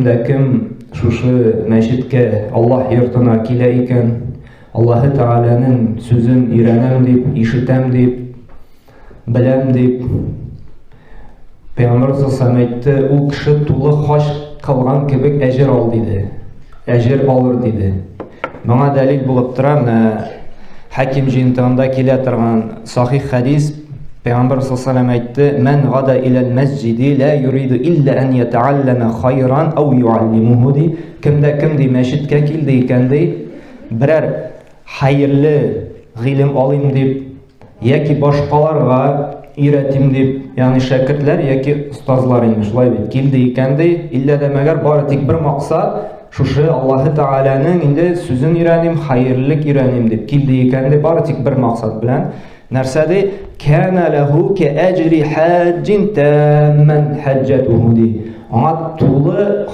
кемдә кем шушы мәчеткә, Аллаһ йортына килә икән, Аллаһы Тәгаләнең сүзен өйрәнәм дип, ишетәм дип, беләм дип, Пәйгамбәр саллаллаһу алейһи ва сәллям әйтте, ул кеше тулы хаҗ кылган кебек әҗер ал диде. Әҗер алыр диде. Моңа дәлил булып тора, Хаким җыентыгында килә торган сахих хадис, Пәйгамбәр саллаллаһу алейһи ва сәллям әйтте: "Мен гада иләл мәсҗиди ла юриду илля ан ятааллама хайран ау юаллимуху", ди. Кемдә кем ди мәчеткә килде икән ди, берәр хәерле гыйлем алыйм дип, яки башкаларга өйрәтим дип, ягъни шәкертләр яки остазлар инде шулай бит килде икән ди, иллә дә мәгәр бары тик бер максат, шушы Аллаһы Тәгаләнең инде сүзен өйрәним, хәерлек өйрәним дип килде икән ди, бары тик бер максат белән. Нәрсә ди? Кана лаху ка аҗри хаҗин тамман хаҗҗатуху ди. Аңа тулы